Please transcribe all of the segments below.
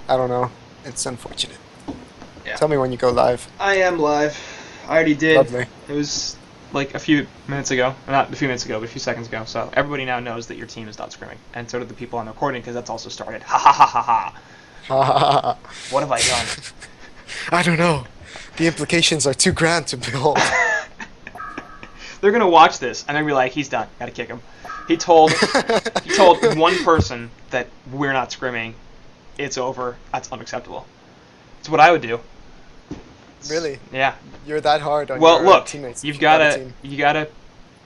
I don't know. It's unfortunate. Yeah. Tell me when you go live. I am live. I already did. Lovely. It was like a few minutes ago. Not a few minutes ago, but a few seconds ago. So everybody now knows that your team is not scrimming. And so did the people on the recording because that's also started. Ha ha ha ha ha. What have I done? I don't know. The implications are too grand to behold. They're gonna watch this and they're gonna be like, he's done. Gotta kick him. He told he told one person that we're not scrimming. It's over. That's unacceptable. It's what I would do. Really? Yeah. You're that hard on Well, your look, teammates you've if you got a gotta team. you gotta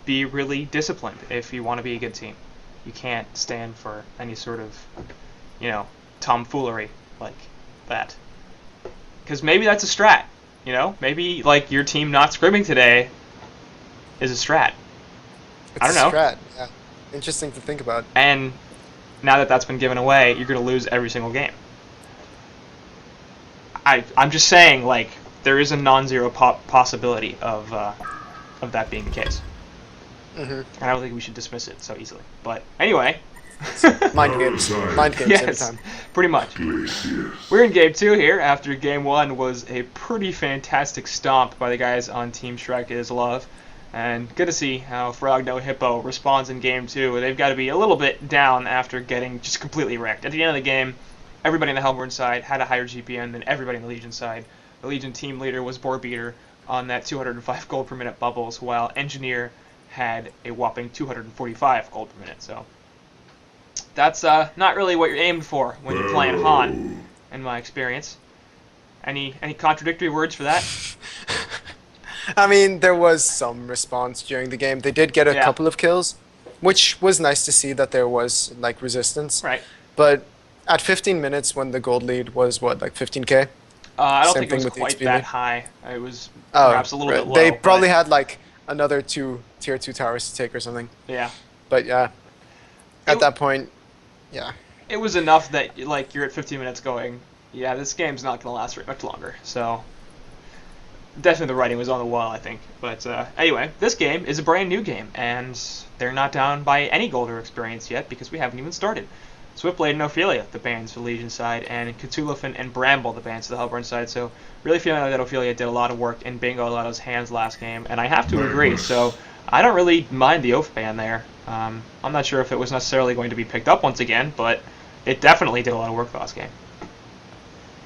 be really disciplined if you want to be a good team. You can't stand for any sort of, you know, tomfoolery like that. Because maybe that's a strat. You know, maybe like your team not scrimming today is a strat. I It's don't a know. strat. Yeah. Interesting to think about. And now that that's been given away, you're gonna lose every single game. I'm just saying, like, there is a non-zero possibility of that being the case. Hmm. I don't think we should dismiss it so easily. But anyway, Mind games. Mind games every yes, time. pretty much. We're in game 2 here after game 1 was a pretty fantastic stomp by the guys on Team Shrek is Love. And good to see how FnoH Hippo responds in game 2. They've got to be a little bit down after getting just completely wrecked. At the end of the game, everybody on the Hellborn side had a higher GPN than everybody on the Legion side. The Legion team leader was Boar Beater on that 205 gold per minute bubbles, while Engineer had a whopping 245 gold per minute. So that's not really what you're aimed for when you're playing HoN, in my experience. Any contradictory words for that? I mean, there was some response during the game. They did get a Yeah. couple of kills, which was nice to see that there was like resistance. Right. But at 15 minutes, when the gold lead was what, like 15K? I don't Same think it thing was with the quite XP that lead. high. It was Oh, perhaps a little bit they low, probably but had like another two tier 2 towers to take or something. yeah. But yeah, It at that point, yeah. it was enough that like you're at 15 minutes going, yeah, this game's not gonna last very much longer. So definitely the writing was on the wall, I think. But anyway, this game is a brand new game, and they're not down by any gold or experience yet because we haven't even started. Swiftblade and Ophelia, the bans for the Legion side, and Cthulhu and Bramble, the bans for the Hellborn side. So really feeling like that Ophelia did a lot of work in Bingo Lotto's hands last game, and I have to agree. So I don't really mind the Oath ban there. I'm not sure if it was necessarily going to be picked up once again, but it definitely did a lot of work last game.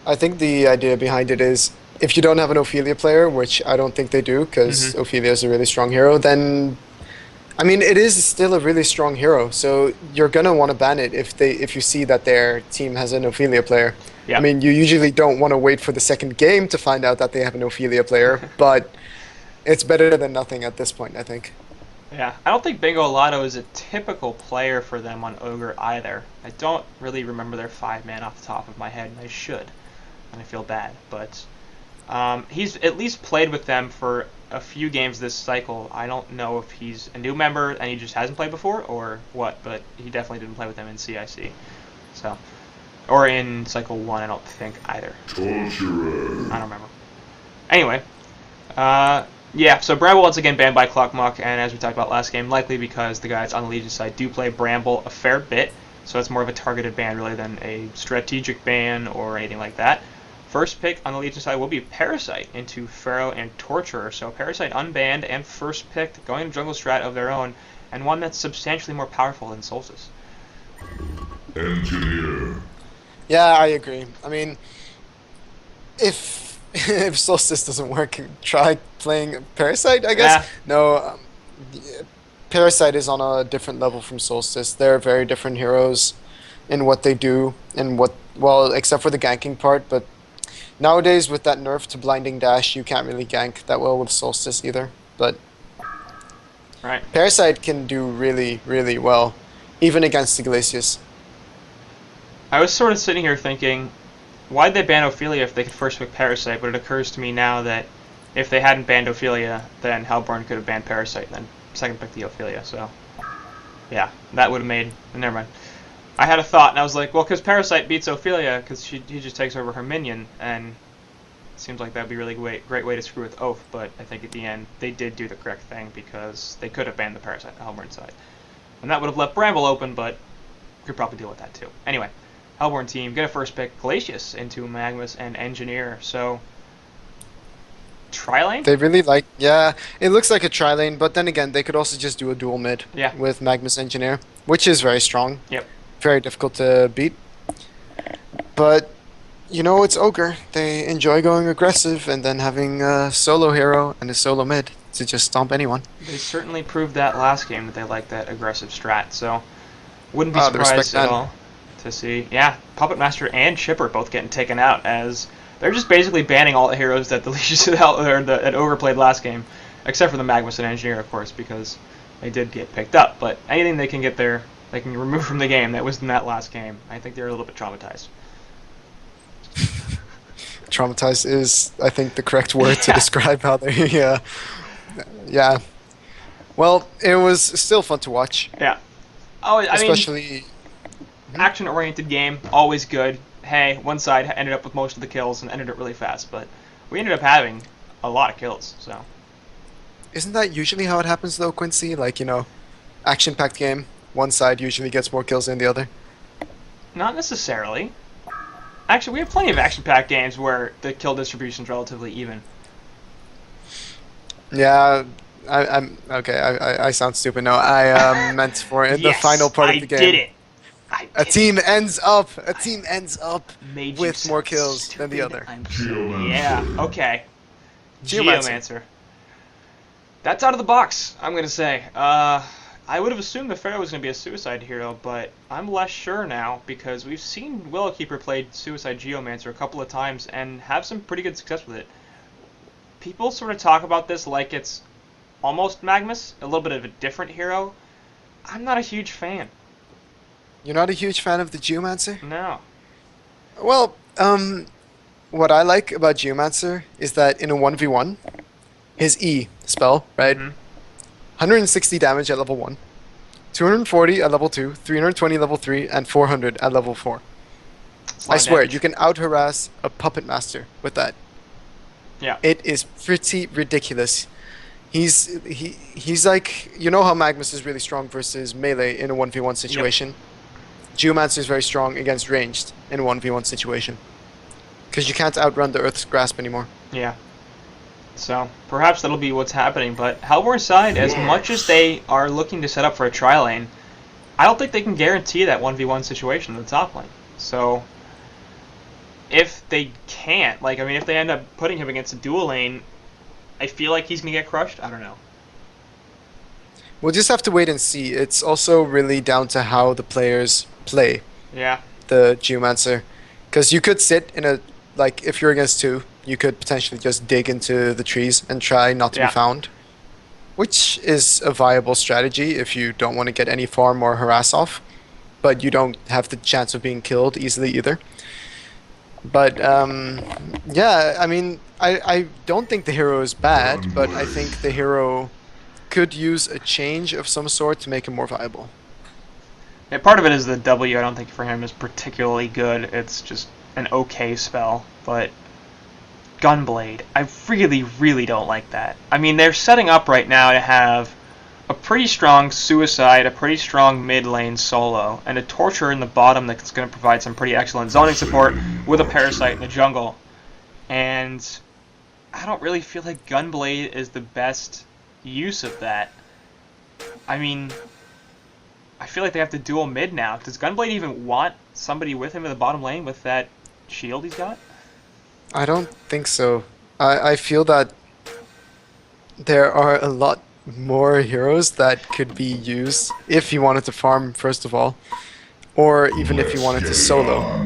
I think the idea behind it is if you don't have an Ophelia player, which I don't think they do, because Mm-hmm. Ophelia is a really strong hero, then I mean it is still a really strong hero. So you're gonna want to ban it if you see that their team has an Ophelia player. I Yeah. mean, you usually don't want to wait for the second game to find out that they have an Ophelia player, but it's better than nothing at this point, I think. Yeah, I don't think Bingo Lotto is a typical player for them on Ogre either. I don't really remember their 5-man off the top of my head, and I should, and I feel bad. But he's at least played with them for a few games this cycle. I don't know if he's a new member and he just hasn't played before or what, but he definitely didn't play with them in CIC. So, or in Cycle 1, I don't think either. I don't remember. Anyway, yeah, so Bramble once again banned by Clockmuck, and as we talked about last game, likely because the guys on the Legion side do play Bramble a fair bit, so it's more of a targeted ban really than a strategic ban or anything like that. First pick on the Legion side will be Parasite into Pharaoh and Torturer, so Parasite unbanned and first picked, going to jungle strat of their own, and one that's substantially more powerful than Solstice. Engineer. Yeah, I agree. I mean, if if Solstice doesn't work, try playing Parasite, I guess. Yeah, No, yeah, Parasite is on a different level from Solstice. They're very different heroes in what they do and what, well, except for the ganking part, but nowadays with that nerf to Blinding Dash, you can't really gank that well with Solstice either. But right. Parasite can do really, really well, even against Iglesias. I was sort of sitting here thinking, why'd they ban Ophelia if they could first pick Parasite? But it occurs to me now that if they hadn't banned Ophelia, then Hellborn could have banned Parasite, and then second pick the Ophelia. So, yeah, that would have made. Never mind. I had a thought, and I was like, well, because Parasite beats Ophelia, because he just takes over her minion, and it seems like that'd be a really great way to screw with Oath. But I think at the end they did do the correct thing because they could have banned the Parasite on Hellborn side, and that would have left Bramble open, but could probably deal with that too. Anyway. Hellborn team get a first pick Glacius into Magnus and Engineer. So tri-lane? They really like, yeah, it looks like a tri-lane, but then again, they could also just do a dual mid Yeah. with Magnus Engineer, which is very strong, Yep. very difficult to beat. But, you know, it's Ogre. They enjoy going aggressive and then having a solo hero and a solo mid to just stomp anyone. They certainly proved that last game that they like that aggressive strat. So wouldn't be The respect surprised at man. all to see. Yeah, Puppet Master and Chipper both getting taken out as they're just basically banning all the heroes that the Legions or that overplayed last game, except for the Magnus and Engineer, of course, because they did get picked up. But anything they can get there, they can remove from the game that was in that last game. I think they're a little bit traumatized. Traumatized is, I think, the correct word to Yeah. describe how they, yeah. Well, it was still fun to watch, Yeah. Oh, I mean, especially. action-oriented game, always good. Hey, one side ended up with most of the kills and ended it really fast, but we ended up having a lot of kills. So Isn't that usually how it happens, though, Quincy? Like, you know, action-packed game, one side usually gets more kills than the other. not necessarily. Actually, we have plenty of action-packed games where the kill distribution is relatively even. Yeah, I'm okay. I sound stupid. No, I meant for in the Yes, final part of the game. I did it. I A did team ends up. A team ends up it. Made you with more sound kills than the stupid. other. I'm yeah. Okay. Geomancer. Geomancer. That's out of the box. I'm gonna say. I would have assumed the Pharaoh was gonna be a suicide hero, but I'm less sure now because we've seen Willowkeeper play suicide Geomancer a couple of times and have some pretty good success with it. People sort of talk about this like it's almost Magnus, a little bit of a different hero. I'm not a huge fan. You're not a huge fan of the Geomancer? No. Well, what I like about Geomancer is that in a 1v1, his E spell, right? Mhm. 160 damage at level 1, 240 at level 2, 320 level 3, and 400 at level 4. It's a I lot of swear, damage. you can out-harass a Puppet Master with that. Yeah. It is pretty ridiculous. He's like, you know how Magnus is really strong versus melee in a 1v1 situation? Geomancer is very strong against ranged in a 1v1 situation. Because you can't outrun the Earth's Grasp anymore. Yeah. So perhaps that'll be what's happening. But Hellborn side, as much as they are looking to set up for a tri-lane, I don't think they can guarantee that 1v1 situation in the top lane. So if they can't, like, I mean, if they end up putting him against a dual lane, I feel like he's going to get crushed. I don't know. We'll just have to wait and see. It's also really down to how the players play Yeah. the Geomancer. Because you could sit in a, like, if you're against two, you could potentially just dig into the trees and try not to Yeah. be found. Which is a viable strategy if you don't want to get any farm or harass off. But you don't have the chance of being killed easily either. But, yeah, I mean, I don't think the hero is bad, but I think the hero could use a change of some sort to make him more viable. Yeah, part of it is the W. I don't think for him is particularly good. It's just an okay spell, but Gunblade, I really, really don't like that. I mean, they're setting up right now to have a pretty strong Suicide, a pretty strong mid lane solo, and a Torturer in the bottom that's going to provide some pretty excellent zoning support with a Parasite in the jungle. And I don't really feel like Gunblade is the best use of that. I mean, I feel like they have to dual mid now. Does Gunblade even want somebody with him in the bottom lane with that shield he's got? I don't think so. I feel that there are a lot more heroes that could be used if you wanted to farm, first of all, or even if you wanted to solo.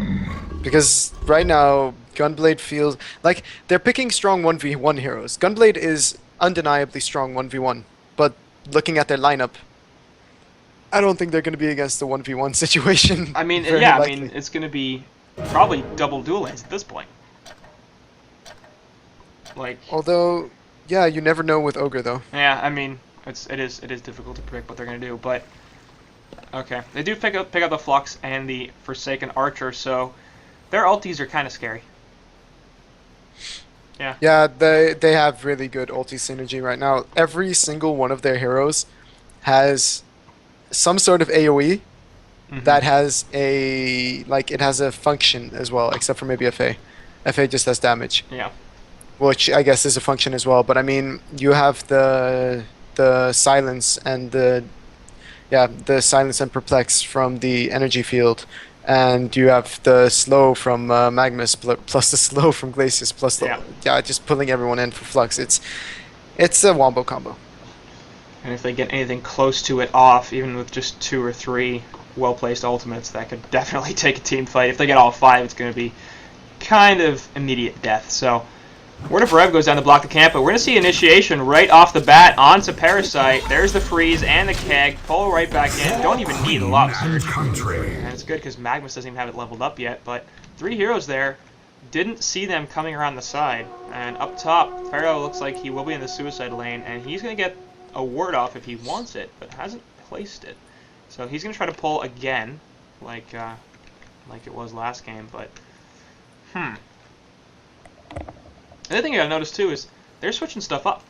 Because right now, Gunblade feels like they're picking strong 1v1 heroes. Gunblade is undeniably strong 1v1, but looking at their lineup, I don't think they're going to be against the 1v1 situation. I mean, very yeah, I likely. mean, it's going to be probably double dual lanes at this point. Like, Although, yeah, you never know with Ogre, though. yeah, I mean, it is difficult to predict what they're going to do, but okay, they do pick up the Flux and the Forsaken Archer, so their ultis are kind of scary. Yeah. Yeah, they have really good ulti synergy right now. Every single one of their heroes has some sort of AoE that has a it has a function as well, except for maybe FA. FA just has damage, Yeah. which I guess is a function as well. But I mean, you have the silence and the silence and perplex from the energy field, and you have the slow from Magnus plus the slow from Glacius plus the Yeah. just pulling everyone in for flux. It's a wombo combo. And if they get anything close to it off, even with just 2 or 3 well-placed ultimates, that could definitely take a team fight. If they get all 5, it's going to be kind of immediate death. So Word of Rev goes down to block the camp, but we're going to see initiation right off the bat onto Parasite. There's the freeze and the keg. Pull right back in. Don't even need the Lava Surge. And it's good because Magnus doesn't even have it leveled up yet, but 3 heroes there. Didn't see them coming around the side. And up top, Pharaoh looks like he will be in the suicide lane, and he's going to get a ward off if he wants it, but hasn't placed it. So he's going to try to pull again, like it was last game, but The other thing I noticed too is they're switching stuff up.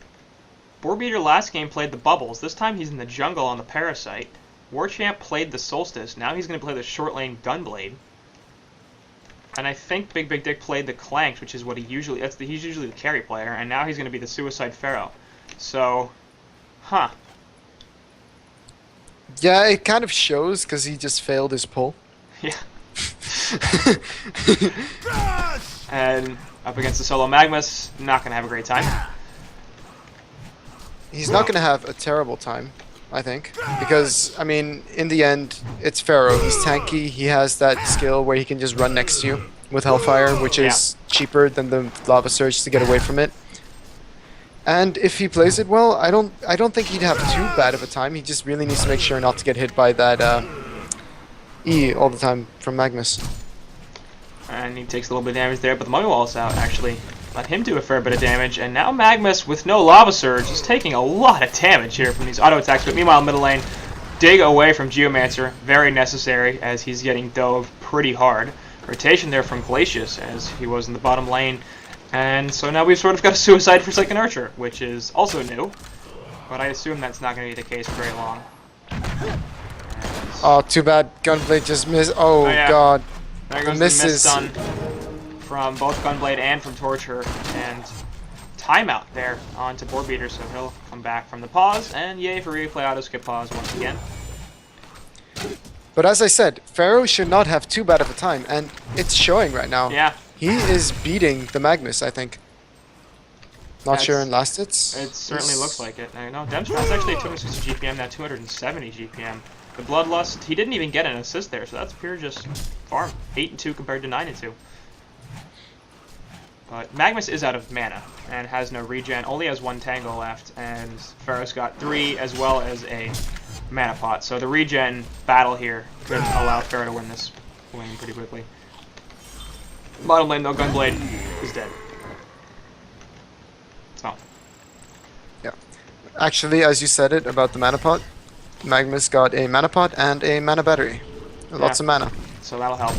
Boarbeater last game played the Bubbles. This time he's in the jungle on the Parasite. Warchamp played the Solstice. Now he's going to play the short lane Gunblade. And I think Big Dick played the Clanks, which is what he's usually the carry player, and now he's going to be the Suicide Pharaoh. So, Yeah, it kind of shows because he just failed his pull. Yeah. And up against the solo Magnus, not going to have a great time. He's not going to have a terrible time, I think, because, I mean, in the end, it's Pharaoh. He's tanky. He has that skill where he can just run next to you with Hellfire, which is cheaper than the Lava Surge to get away from it. And if he plays it well, I don't think he'd have too bad of a time. He just really needs to make sure not to get hit by that E all the time from Magnus. And he takes a little bit of damage there, but the Mummy Wall's out, actually. Let him do a fair bit of damage, and now Magnus, with no Lava Surge, is taking a lot of damage here from these auto attacks. But meanwhile, middle lane, dig away from Geomancer, very necessary, as he's getting dove pretty hard. Rotation there from Glacius, as he was in the bottom lane. And so now we've sort of got a Suicide Forsaken Archer, which is also new. But I assume that's not going to be the case for very long. Oh, too bad. Gunblade just missed. Oh, yeah. God. There goes the miss stun from both Gunblade and from Torture, and timeout there onto Boarbeater, so he'll come back from the pause, and yay for replay auto skip pause once again. But as I said, Pharaoh should not have too bad of a time, and it's showing right now. Yeah. He is beating the Magnus, I think. Not sure in last hits. It certainly looks like it. I know Demstron's actually at 260 GPM, now 270 GPM. The Bloodlust, he didn't even get an assist there, so that's pure just farm. 8-2 compared to 9-2. But Magnus is out of mana and has no regen, only has 1 Tango left, and Pharaoh's got 3 as well as a mana pot. So the regen battle here could allow Pharaoh to win this lane pretty quickly. Bottom lane though, Gunblade is dead. So. Yeah. Actually, as you said it about the mana pot, Magnus got a mana pot and a mana battery. Lots of mana. So that'll help.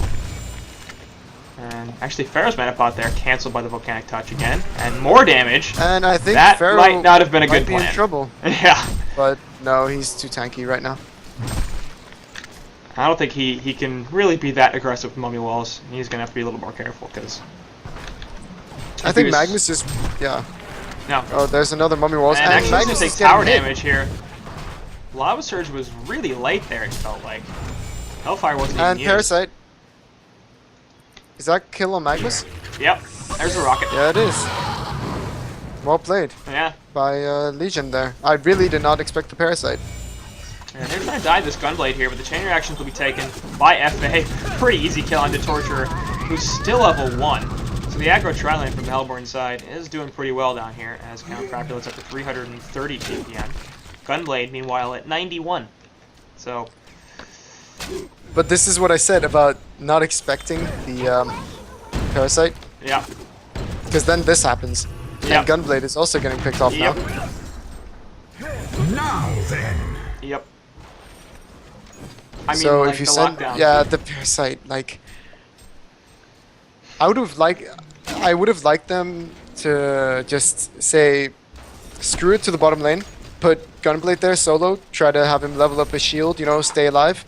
And actually, Pharaoh's mana pot there canceled by the Volcanic Touch again, and more damage. And I think that Pharaoh might not have been a good be plan. in trouble. Yeah. But no, he's too tanky right now. I don't think he can really be that aggressive with Mummy Walls. He's gonna have to be a little more careful because. I think Magnus is No. Oh, there's another Mummy Walls, And and actually, Magnus just is takes getting tower hit. damage here. Lava Surge was really late there. It felt like Hellfire wasn't even And used. Parasite. Is that kill on Magnus? Yep. There's a rocket. Yeah, it is. Well played Yeah. by Legion there. I really did not expect the Parasite. And they're trying to die this Gunblade here, but the chain reactions will be taken by FA. Pretty easy kill onto Torturer, who's still level 1. So the aggro tri-lane from the Hellborn side is doing pretty well down here, as Count Crapula's up to 330 GPM. Gunblade, meanwhile, at 91. So. But this is what I said about not expecting the Parasite. Yeah. Because then this happens. Yeah. And Gunblade is also getting picked off now. Now then. Yep. I mean, So like if you the send, lockdown. yeah, the Parasite, like, I would have liked them to just say, screw it to the bottom lane, put Gunblade there solo, try to have him level up his shield, you know, stay alive,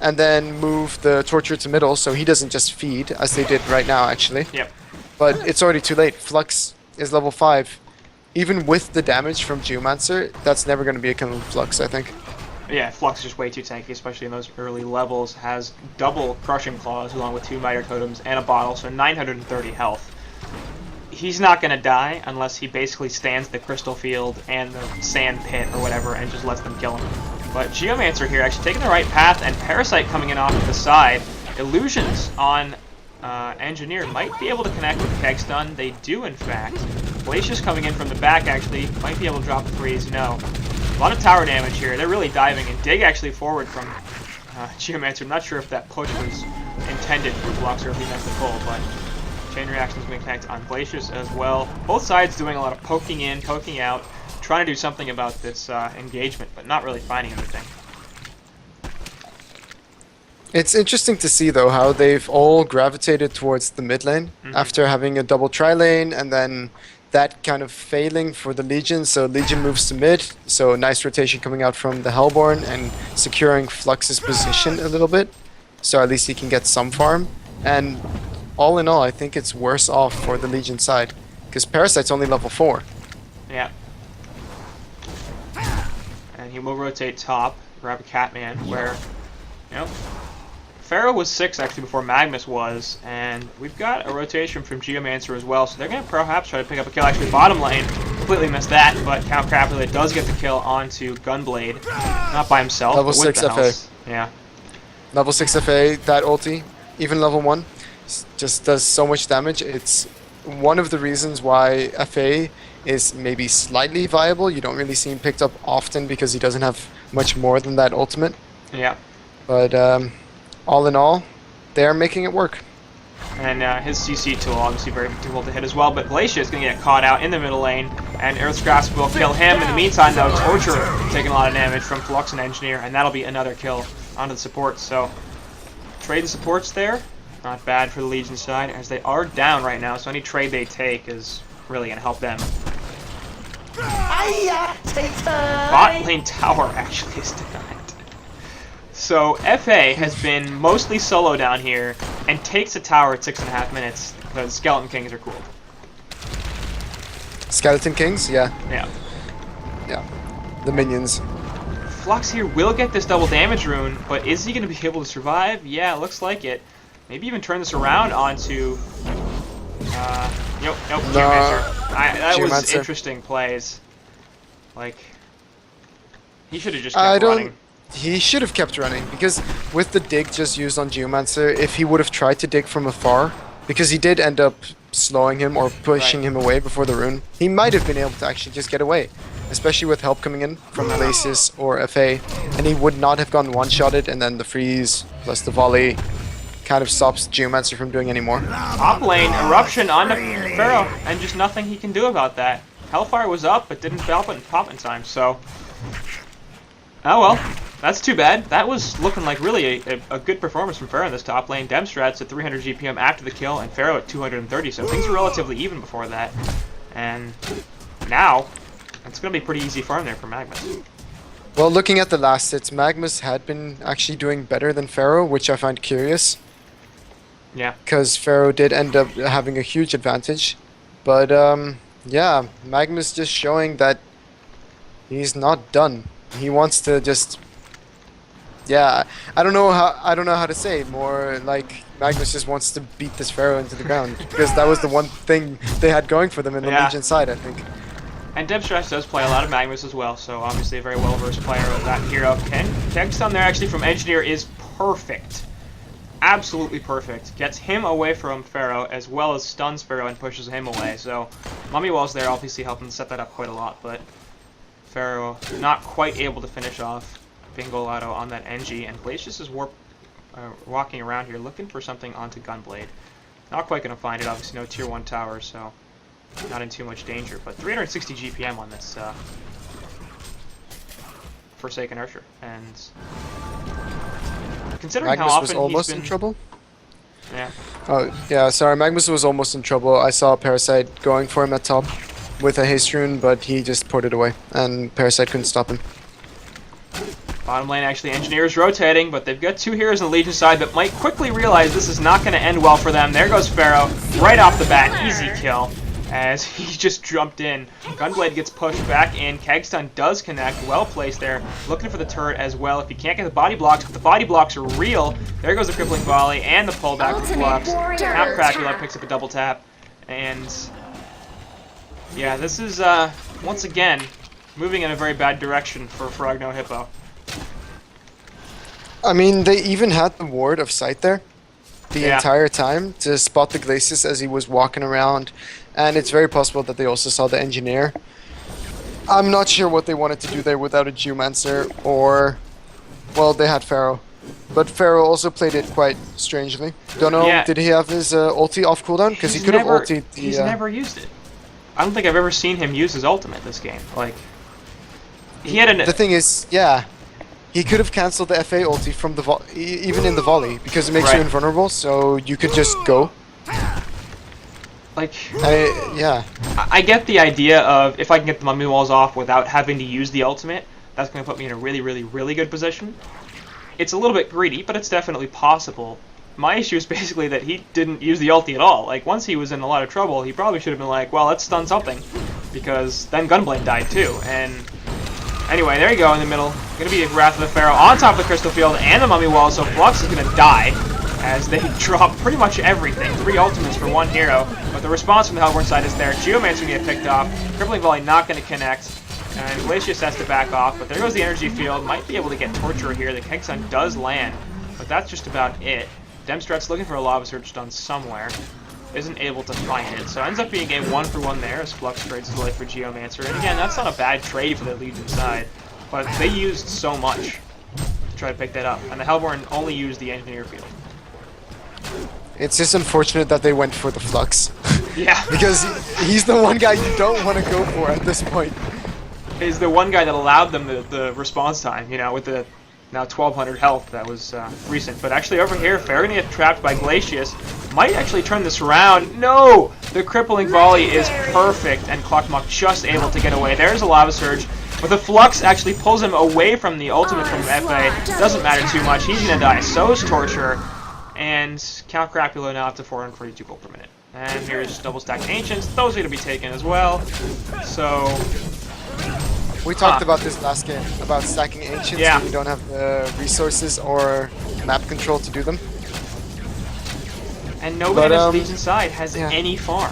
and then move the Torture to middle so he doesn't just feed, as they did right now, actually. Yep. But it's already too late. Flux is level 5. Even with the damage from Geomancer, that's never going to be a kill on Flux, I think. Yeah, Flux is just way too tanky, especially in those early levels. Has double Crushing Claws along with 2 Miter Totems and a bottle, so 930 health. He's not going to die unless he basically stands the Crystal Field and the Sand Pit or whatever and just lets them kill him. But Geomancer here actually taking the right path, and Parasite coming in off to the side. Illusions on Engineer might be able to connect with Keg Stun. They do, in fact. Glacius coming in from the back actually might be able to drop a freeze. No. A lot of tower damage here. They're really diving, and Dig actually forward from Geomancer. I'm not sure if that push was intended for Flux or if he meant to pull, but chain reaction is going to connect on Glacius as well. Both sides doing a lot of poking in, poking out, trying to do something about this engagement, but not really finding anything. It's interesting to see, though, how they've all gravitated towards the mid lane after having a double tri-lane, and then that kind of failing for the Legion. So Legion moves to mid, so nice rotation coming out from the Hellborn and securing Flux's position a little bit, so at least he can get some farm. And all in all, I think it's worse off for the Legion side, because Parasite's only level 4. Yeah. And he will rotate top, grab a Catman, where, you know, Pharaoh was 6 actually before Magnus was, and we've got a rotation from Geomancer as well, so they're going to perhaps try to pick up a kill. Actually, bottom lane, completely missed that, but Count Crapula does get the kill onto Gunblade. Not by himself, Level but with 6 the FA. health. Yeah. Level 6 FA, that ulti, even level 1, just does so much damage. It's one of the reasons why FA is maybe slightly viable. You don't really see him picked up often because he doesn't have much more than that ultimate. Yeah. But all in all, they're making it work. And his CC tool obviously very difficult to hit as well, but Glacier is going to get caught out in the middle lane, and Earth's Grasp will kill him. In the meantime, though, Torture taking a lot of damage from Flux and Engineer, and that'll be another kill onto the supports. So, trading supports there, not bad for the Legion side, as they are down right now, so any trade they take is really going to help them. Bot lane tower actually is denied. So FA has been mostly solo down here and takes a tower at 6.5 minutes because Skeleton Kings are cool. Skeleton Kings? Yeah. Yeah. Yeah. The minions. Flux here will get this double damage rune, but is he going to be able to survive? Yeah, looks like it. Maybe even turn this around onto... Nope, Geomancer. That was Geomancer. interesting plays. Like, he should have just kept running. He should have kept running, because with the dig just used on Geomancer, if he would have tried to dig from afar, because he did end up slowing him or pushing him away before the rune, he might have been able to actually just get away, especially with help coming in from Glacius or FA, and he would not have gone one-shotted, and then the freeze plus the volley kind of stops Geomancer from doing any more. Top lane, Eruption onto Pharaoh, and just nothing he can do about that. Hellfire was up, but didn't pop in time, so... Oh well. That's too bad. That was looking like really a good performance from Pharaoh in this top lane. Demstrat's at 300 GPM after the kill, and Pharaoh at 230, so things were relatively even before that. And now, it's going to be pretty easy farm there for Magnus. Well, looking at the last hits, Magnus had been actually doing better than Pharaoh, which I find curious. Yeah. Because Pharaoh did end up having a huge advantage. But, yeah, Magnus just showing that he's not done. He wants to just... Yeah, I don't know how to say it. More like Magnus just wants to beat this Pharaoh into the ground, because that was the one thing they had going for them in the Legion side, I think. And Demstrat does play a lot of Magnus as well, so obviously a very well-versed player of that hero. Keg Stun there actually from Engineer is perfect. Absolutely perfect. Gets him away from Pharaoh as well as stuns Pharaoh and pushes him away. So Mummy Wall's there obviously helping set that up quite a lot, but Pharaoh not quite able to finish off Bingo Lotto on that NG, and Glacius is walking around here looking for something onto Gunblade. Not quite going to find it, obviously no tier 1 tower, so not in too much danger, but 360 GPM on this Forsaken Archer, and considering Magnus how was often almost he's been... in trouble? Yeah. Oh, yeah, sorry, Magnus was almost in trouble. I saw Parasite going for him at top with a haste rune, but he just ported away, and Parasite couldn't stop him. Bottom lane actually Engineers rotating, but they've got 2 heroes on the Legion side that might quickly realize this is not going to end well for them. There goes Pharaoh, right off the bat, easy kill, as he just jumped in. Gunblade gets pushed back in, Kegstun does connect, well placed there, looking for the turret as well. If he can't get the body blocks, but the body blocks are real, there goes the crippling volley and the pullback from Flux. Tap Cracula picks up a double tap, and yeah, this is, once again, moving in a very bad direction for Frogno Hippo. I mean, they even had the ward of sight there the entire time to spot the Glacius as he was walking around, and it's very possible that they also saw the Engineer. I'm not sure what they wanted to do there without a Geomancer, or, well, they had Pharaoh. But Pharaoh also played it quite strangely. Don't know, did he have his ulti off cooldown? Because he could have ultied the... He's never used it. I don't think I've ever seen him use his ultimate this game. Like, he had The thing is, yeah, he could have cancelled the FA ulti from the even in the volley, because it makes you invulnerable, so you could just go. Like, I get the idea of if I can get the mummy walls off without having to use the ultimate, that's going to put me in a really, really, really good position. It's a little bit greedy, but it's definitely possible. My issue is basically that he didn't use the ulti at all. Like, once he was in a lot of trouble, he probably should have been like, well, let's stun something, because then Gunblade died too, and anyway, there you go in the middle. Gonna be Wrath of the Pharaoh on top of the Crystal Field and the Mummy Wall, so Flux is gonna die as they drop pretty much everything. 3 ultimates for 1 hero, but the response from the Hellborn side is there. Geomancer gonna get picked off. Crippling Volley not gonna connect, and Glacius has to back off, but there goes the Energy Field. Might be able to get Torturer here. The Kegsun does land, but that's just about it. Demstrut's looking for a Lava Surge stun somewhere. Isn't able to find it, so ends up being a game 1-for-1 there as Flux trades his life for Geomancer. And again, that's not a bad trade for the Legion side, but they used so much to try to pick that up, and the Hellborn only used the Engineer field. It's just unfortunate that they went for the Flux. Yeah. Because he's the one guy you don't want to go for at this point. He's the one guy that allowed them the response time, you know, with the now 1200 health. That was recent. But actually over here, Pharaoh gonna get trapped by Glacius. Might actually turn this around. No! The crippling volley is perfect, and Cluckmuck just able to get away. There's a Lava Surge, but the Flux actually pulls him away from the ultimate from FA. Doesn't matter too much. He's gonna die. So is Torture, and Count Crapula now up to 442 gold per minute. And here's double stacked Ancients. Those are gonna be taken as well. So we talked about this last game, about stacking Ancients when you don't have the resources or map control to do them. And nobody on this Legion side has any farm.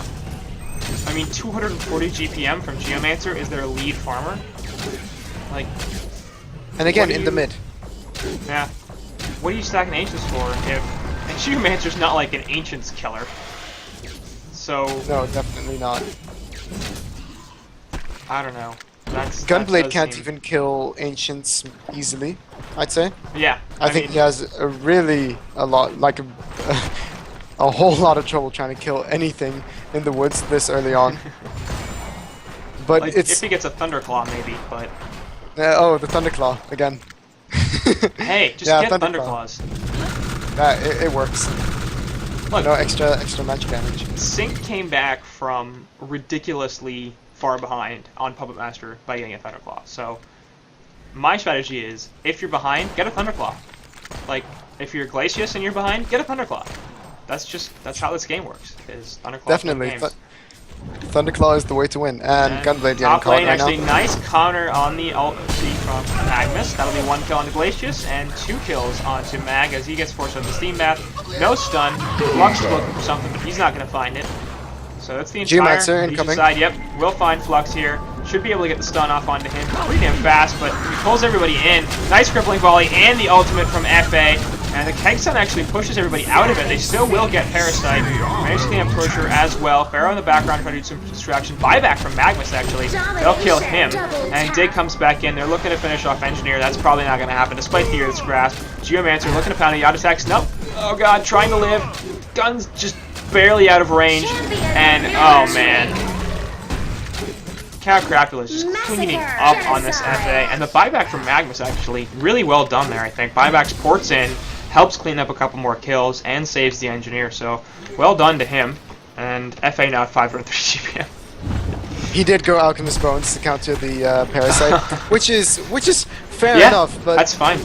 I mean, 240 GPM from Geomancer is their lead farmer. Like, and again, in the mid. Yeah. What are you stacking Ancients for if... And Geomancer's not like an Ancients killer. So... No, definitely not. I don't know. Gunblade can't even kill Ancients easily, I'd say. Yeah. I think he has a really a whole lot of trouble trying to kill anything in the woods this early on. But like, it's... if he gets a Thunderclaw, maybe, but... oh, the Thunderclaw, again. Hey, just get Thunderclaws. It works. Look, no extra magic damage. Sync came back from ridiculously far behind on Puppet Master by getting a Thunderclaw. So, my strategy is, if you're behind, get a Thunderclaw. Like, if you're Glacius and you're behind, get a Thunderclaw. That's how this game works. Is Thunderclaw definitely. Thunderclaw is the way to win, and Gunblade getting caught right actually now. Nice counter on the ult from Magnus. That'll be 1 kill on the Glacius and 2 kills onto Mag as he gets forced on the Steam Bath. No stun. Flux is looking for something, but he's not going to find it. So that's the entire Legion side. Yep, we'll find Flux here. Should be able to get the stun off onto him pretty damn fast, but he pulls everybody in. Nice crippling volley and the ultimate from FA. And the Kegsun actually pushes everybody out of it. They still will get Parasite. Managed to clean up Torture as well. Pharaoh in the background trying to do some distraction. Buyback from Magnus, actually. They'll kill him. And Dig comes back in. They're looking to finish off Engineer. That's probably not going to happen, despite the Earth's Grasp. Geomancer looking to pound a Yacht attacks. Nope. Oh, God. Trying to live. Gun's just barely out of range. And, oh, man. Count Crapula is just cleaning up on this FA. And the buyback from Magnus, actually, really well done there, I think. Buyback's ports in. Helps clean up a couple more kills and saves the Engineer, so well done to him. And FA now at 503 GPM. He did go Alchemist Bones to counter the Parasite, which is Fair Yeah, enough, but that's fine.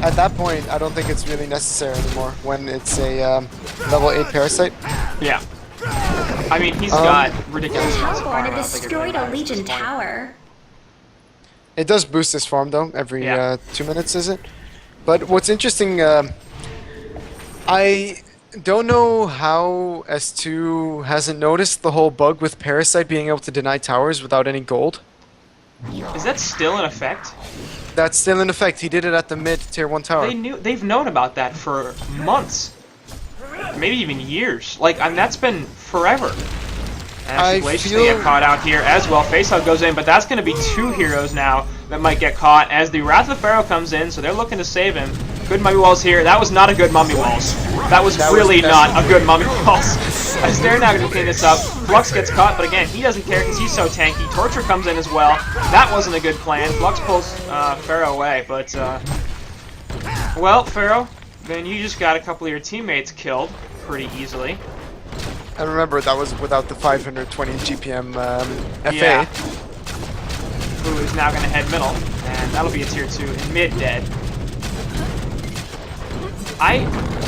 at that point, I don't think it's really necessary anymore when it's a level 8 parasite. Yeah. I mean, he's got The ridiculous amounts of farm. I Hellborn don't think it really destroyed a matters at this Legion point. tower. It does boost his farm though every Yeah. 2 minutes, is it? But what's interesting, I don't know how S2 hasn't noticed the whole bug with Parasite being able to deny towers without any gold. Is that still in effect? That's still in effect. He did it at the mid tier 1 tower. They've known about that for months, maybe even years. Like, and that's been forever. And I Glacius feel- gonna get caught out here as well. Facehug goes in, but that's gonna be 2 heroes now that might get caught as the Wrath of Pharaoh comes in, so they're looking to save him. Good mummy walls here. That was not a good mummy walls. That was really not a good mummy walls. As they're now gonna clean this up. Flux gets caught, but again, he doesn't care because he's so tanky. Torture comes in as well. That wasn't a good plan. Flux pulls Pharaoh away, but well, Pharaoh, then you just got a couple of your teammates killed pretty easily. And remember, that was without the 520 GPM FA. Yeah. Who is now going to head middle, and that'll be a tier 2 in mid dead.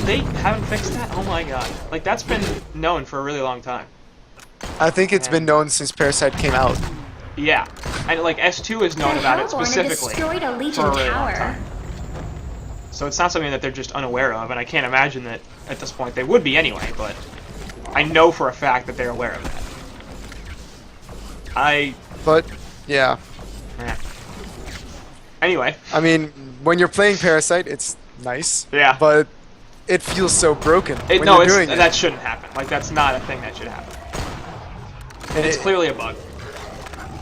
They haven't fixed that? Oh my god. Like, that's been known for a really long time. I think it's been known since Parasite came out. Yeah. And, like, S2 has known The about it Hellborn specifically destroyed a for Legion a really long tower. time. So it's not something that they're just unaware of, and I can't imagine that at this point they would be anyway, but I know for a fact that they're aware of that. But, yeah. Eh. Anyway. I mean, when you're playing Parasite, it's nice. Yeah. But it feels so broken when No, you're doing that it. shouldn't happen. Like, that's not a thing that should happen. And It's clearly a bug.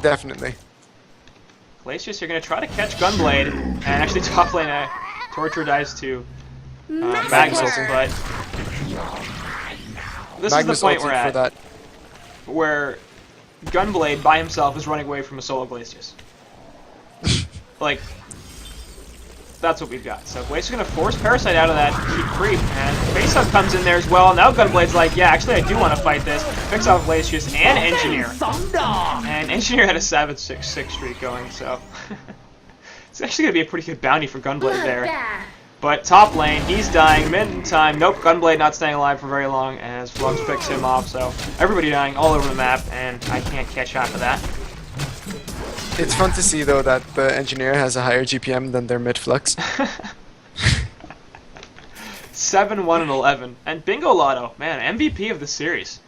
Definitely. Glacius, you're going to try to catch Gunblade, and actually top lane Torture dies to Magnus, but this Magnus is the point ulted we're for at, that. where Gunblade by himself is running away from a solo Glacius. Like, that's what we've got. So Glacius is going to force Parasite out of that creep, and Facehug comes in there as well. Now Gunblade's like, yeah, actually I do want to fight this. Picks off Glacius and Engineer. And Engineer had a savage 6-6 streak going, so it's actually going to be a pretty good bounty for Gunblade there. But top lane, he's dying. Mid time, nope, Gunblade not staying alive for very long as Flux picks him off, so everybody dying all over the map, and I can't catch up to that. It's fun to see, though, that the Engineer has a higher GPM than their mid-flux. 7-1 and 11. And Bingo Lotto, man, MVP of the series.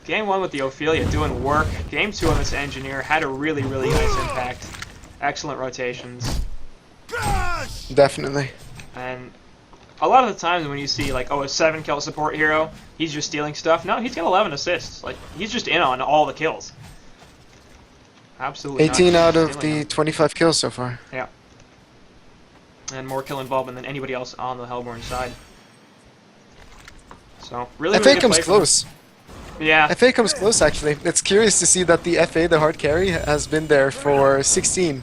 Game 1 with the Ophelia doing work. Game 2 on this Engineer had a really, really nice impact. Excellent rotations. Definitely. And a lot of the times when you see, like, oh, a 7-kill support hero, he's just stealing stuff. No, he's got 11 assists. Like, he's just in on all the kills. Absolutely. 18 not out of stealing the them. 25 kills so far. Yeah. And more kill involvement than anybody else on the Hellborn side. So, really, FA really good comes play from close. him. Yeah. FA comes close, actually. It's curious to see that the FA, the hard carry, has been there for 16.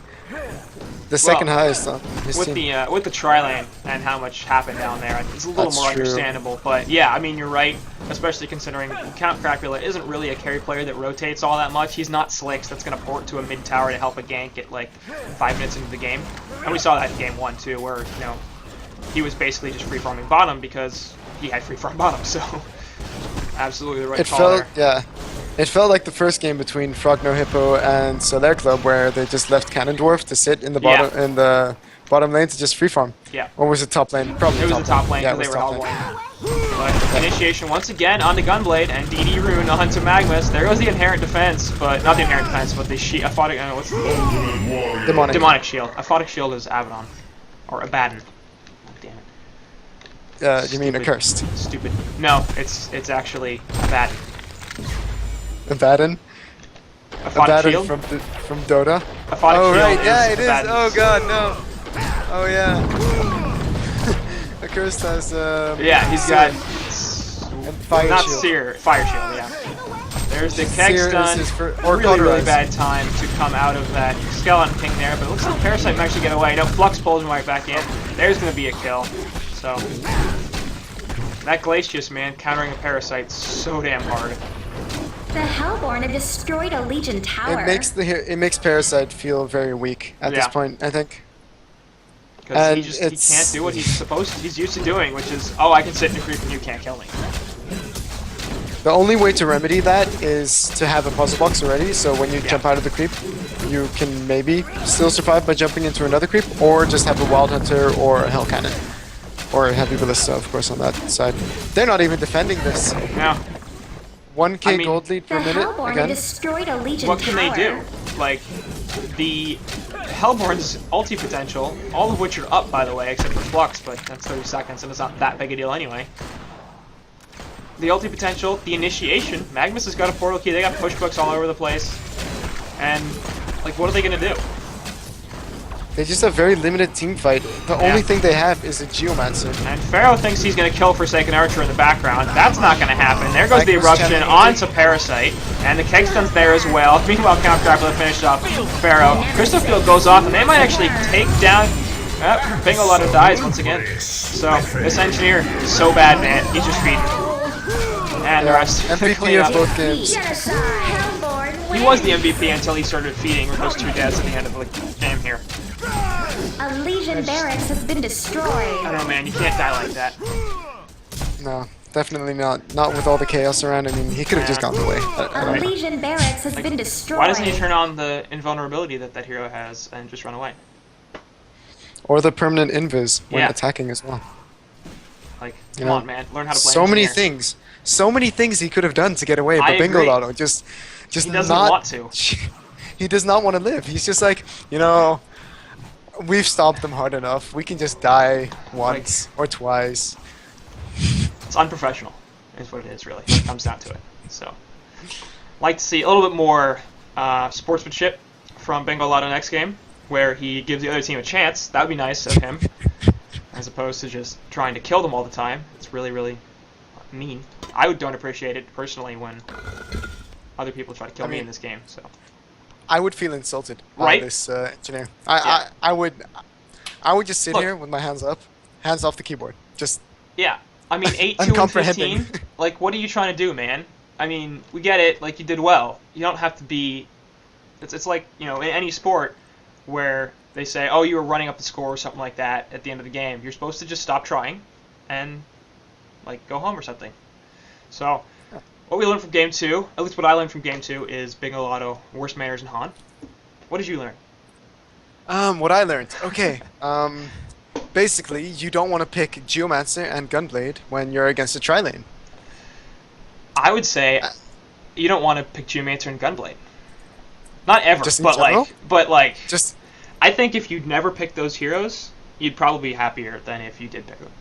The second highest on his with team. the tri-lane and how much happened down there, it's a little That's more true. understandable. But yeah, I mean, you're right, especially considering Count Crapula isn't really a carry player that rotates all that much. He's not Slicks that's going to port to a mid tower to help a gank at like 5 minutes into the game. And we saw that in game 1 too, where he was basically just free farming bottom because he had free farm bottom. So absolutely the right It call felt, there. yeah. It felt like the first game between FnoH, Hippo, and Solar Club, where they just left Cannon Dwarf to sit in the bottom in the bottom lane to just free farm. Yeah. Or was it top lane? Probably It was the top lane Yeah, because it they was were top Hellborn. But initiation once again on the Gunblade and DD Rune onto Magnus. There goes the inherent defense, but not the inherent defense, but the aphotic. What's the Demonic. shield? Aphotic shield is Abaddon or Abaddon. Oh, damn it. You mean Stupid. accursed? Stupid. No, it's actually Abaddon. Abaddon? Aphotic Abaddon shield. from Dota? Aphotic Oh shield. right, yeah, it is. Abaddon. Oh god, no. Oh yeah. Accursed has Yeah, he's got and fire not shield. Seer, fire shield. Yeah. There's the keg Seer is stun. his or Really, really cauterize. bad time to come out of that Skeleton King there, but it looks like Parasite might actually get away. No, Flux pulls him right back in. There's going to be a kill. So, that Glacius, man, countering a Parasite so damn hard. The Hellborn had destroyed a Legion tower. It makes Parasite feel very weak at this Yeah. point, I think. Because And he can't do what he's used to doing, which is, oh, I can sit in a creep and you can't kill me. The only way to remedy that is to have a puzzle box already, so when you jump out of the creep, you can maybe still survive by jumping into another creep, or just have a Wild Hunter or a Hell Cannon. Or a Heavy Ballista, of course, on that side. They're not even defending this. No. 1k gold lead The per minute, Hellborn again. destroyed a Legion What can they tower. do? Like, the Hellborn's ulti potential, all of which are up, by the way, except for Flux, but that's 30 seconds, and it's not that big a deal anyway. The ulti potential, the initiation, Magnus has got a portal key, they got push books all over the place, and, like, what are they gonna do? They just have very limited team fight. The only thing they have is a Geomancer. And Pharaoh thinks he's going to kill Forsaken Archer in the background. That's not going to happen. There goes the Magnus Eruption challenging. onto Parasite. And the Kegstun's there as well. Meanwhile, Count Dracula finished off Pharaoh. Crystal Field goes off, and they might actually take down... Bingo Lotto dies once again. So, this Engineer is so bad, man. He's just feeding. And the rest MVP of both games. Genocide. Hellborn He wins. was the MVP until he started feeding with those 2 deaths at the end of the game here. A Legion barracks has been I destroyed. don't know, man. You can't die like that. No, definitely not. Not with all the chaos around. I mean, he could have just gone away. I A don't know. Legion barracks has been destroyed. Why doesn't he turn on the invulnerability that hero has and just run away? Or the permanent invis when Yeah. attacking as well. Like, You come know, on, man. Learn how to play so many Engineer. things. So many things he could have done to get away, but I Bingo agree. Lotto just He doesn't not, want to. He does not want to live. He's just like, you know, we've stomped them hard enough. We can just die once or twice. It's unprofessional, is what it is, really, when it comes down to it. So, like to see a little bit more sportsmanship from Bingo Lotto next game, where he gives the other team a chance. That would be nice of him, as opposed to just trying to kill them all the time. It's really, really mean. I don't appreciate it personally when other people try to kill me in this game. So, I would feel insulted by Right? this engineer. I would just sit Look. here with my hands up, hands off the keyboard. Just yeah. I mean, 8, 2, and Uncomprehending. 15. Like, what are you trying to do, man? I mean, we get it. Like, you did well. You don't have to be. It's like, you know, in any sport where they say, oh, you were running up the score or something like that at the end of the game. You're supposed to just stop trying and, like, go home or something. So, what we learned from Game 2, at least what I learned from Game 2, is Bingo Lotto, worst manners in HoN. What did you learn? what I learned. Okay. Basically, you don't want to pick Geomancer and Gunblade when you're against a tri-lane. I would say you don't want to pick Geomancer and Gunblade. Not ever, Just in but general? like, Just I think if you'd never picked those heroes, you'd probably be happier than if you did pick them.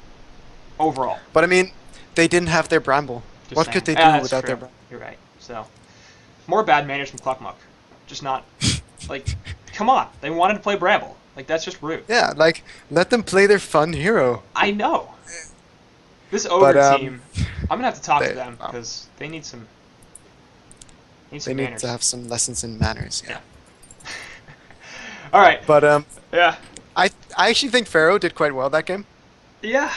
Overall. But I mean, they didn't have their Bramble. Just What saying. could they do That's without true. their Bramble? You're right. So, more bad manners from Cluckmuck. Just not, like, come on. They wanted to play Bramble. Like, that's just rude. Yeah, like, let them play their fun hero. I know. This Ogre But, team, I'm going to have to talk to they- them, because they need some They need manners. to have some lessons in manners. Yeah. Alright. But Yeah. I actually think Pharaoh did quite well that game. Yeah.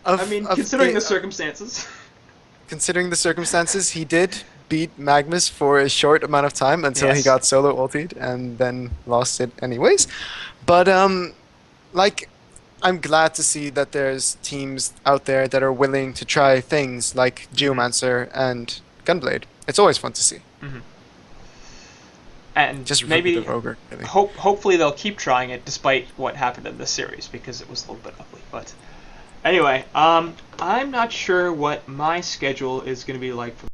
Of, I mean, of considering the circumstances. considering the circumstances, he did beat Magnus for a short amount of time until he Yes. got solo ultied and then lost it anyways. But like, I'm glad to see that there's teams out there that are willing to try things like Geomancer and Gunblade. It's always fun to see. And Just maybe the Ogre, really. hopefully they'll keep trying it despite what happened in this series, because it was a little bit ugly. But anyway, I'm not sure what my schedule is going to be like for